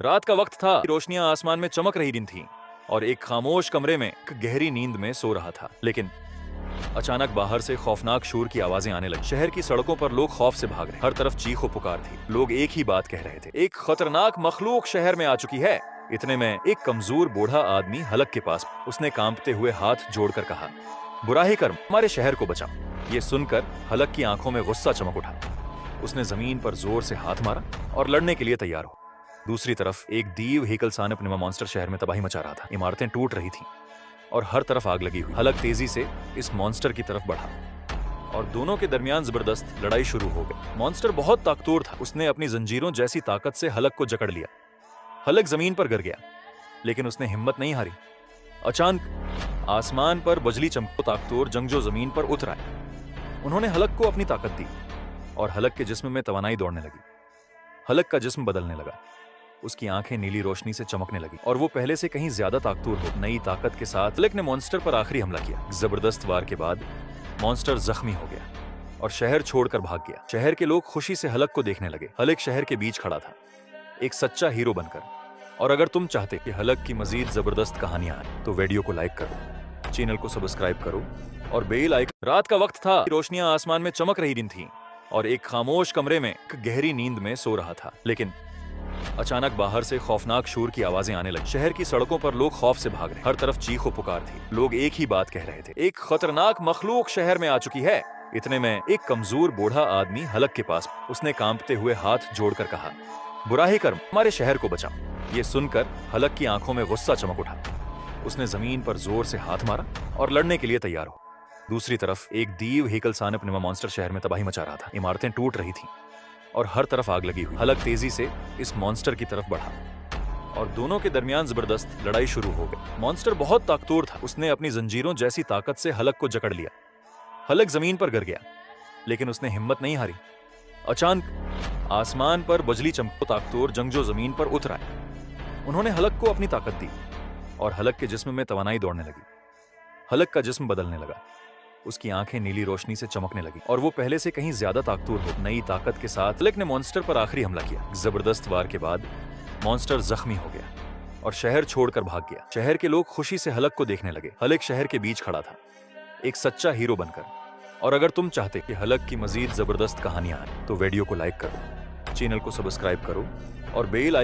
रात का वक्त था, रोशनियां आसमान में चमक रही थीं और एक खामोश कमरे में एक गहरी नींद में सो रहा था। लेकिन अचानक बाहर से खौफनाक शोर की आवाजें आने लगी। शहर की सड़कों पर लोग खौफ से भाग रहे, हर तरफ चीखो पुकार थी। लोग एक ही बात कह रहे थे, एक खतरनाक मखलूक शहर में आ चुकी है। इतने में एक कमजोर बूढ़ा आदमी हलक के पास, उसने कांपते हुए हाथ जोड़कर कहा, बुरा ही कर्म, हमारे शहर को बचाओ। ये सुनकर हलक की आंखों में गुस्सा चमक उठा। उसने जमीन पर जोर से हाथ मारा और लड़ने के लिए तैयार हो। दूसरी तरफ एक दीव हेकल सानपनिमा मॉन्स्टर शहर में तबाही मचा रहा था। इमारतें टूट रही थीं और हर तरफ आग लगी हुई। हलक तेजी से इस मॉन्स्टर की तरफ बढ़ा और दोनों के दरमियान जबरदस्त लड़ाई शुरू हो गई। मॉन्स्टर बहुत ताकतवर था, उसने अपनी जंजीरों जैसी ताकत से हलक को जकड़ लिया। हलक जमीन पर गिर गया, लेकिन उसने हिम्मत नहीं हारी। अचानक आसमान पर बिजली चमको, ताकतवर जंगजू जमीन पर उतर आए। उन्होंने हलक को अपनी ताकत दी और हलक के जिस्म में तवानाई दौड़ने लगी। हलक का जिस्म बदलने लगा, उसकी आंखें नीली रोशनी से चमकने लगी और वो पहले से कहीं ज्यादा ताकतवर हो। नई ताकत के साथ हलक ने मॉन्स्टर पर आखिरी हमला किया। जबरदस्त वार के बाद मॉन्स्टर जख्मी हो गया और शहर छोड़कर भाग गया। शहर के लोग खुशी से हलक को देखने लगे। हलक शहर के बीच खड़ा था, एक सच्चा हीरो बनकर। और अगर तुम चाहते कि हलक की मजीद जबरदस्त कहानियां आए तो वीडियो को लाइक करो, चैनल को सब्सक्राइब करो और बेल आइकन। रात का वक्त था, रोशनियां आसमान में चमक रही थीं और एक खामोश कमरे में एक गहरी नींद में सो रहा था। लेकिन अचानक बाहर से खौफनाक शोर की आवाजें आने लगी। शहर की सड़कों पर लोग खौफ से भाग रहे, हर तरफ चीखो पुकार थी। लोग एक ही बात कह रहे थे, एक खतरनाक मखलूक शहर में आ चुकी है। इतने में एक कमजोर बूढ़ा आदमी हलक के पास, उसने कांपते हुए हाथ जोड़कर कहा, बुरा ही कर्म, हमारे शहर को बचाओ। ये सुनकर हलक की आंखों में गुस्सा चमक उठा। उसने जमीन पर जोर से हाथ मारा और लड़ने के लिए तैयार हो। दूसरी तरफ एक दीव हेकल सानपनिमा मॉन्स्टर शहर में तबाही मचा रहा था। इमारतें टूट रही थीं और हर तरफ आग लगी हुई। हलक तेजी से इस मॉन्स्टर की तरफ बढ़ा और दोनों के दरमियान जबरदस्त लड़ाई शुरू हो गई। मॉन्स्टर बहुत ताकतवर था, उसने अपनी जंजीरों जैसी ताकत से हलक को जकड़ लिया। हलक जमीन पर गिर गया, लेकिन उसने हिम्मत नहीं हारी। अचानक आसमान पर बिजली चमको, ताकतवर जंगजू जमीन पर उतर आए। उन्होंने हलक को अपनी ताकत दी और हलक के जिस्म में तवानाई दौड़ने लगी। हलक का जिस्म बदलने लगा, उसकी आंखें नीली रोशनी से चमकने लगी और वो पहले से कहीं ज्यादा ताकतवर हो। नई ताकत के साथ हलक ने मॉन्स्टर पर आखिरी हमला किया। जबरदस्त वार के बाद मॉन्स्टर जख्मी हो गया और शहर छोड़कर भाग गया। शहर के लोग खुशी से हलक को देखने लगे। हलक शहर के बीच खड़ा था, एक सच्चा हीरो बनकर। और अगर तुम चाहते कि हलक की मजीद जबरदस्त कहानियां आए तो वीडियो को लाइक करो, चैनल को सब्सक्राइब करो और बेल आइकन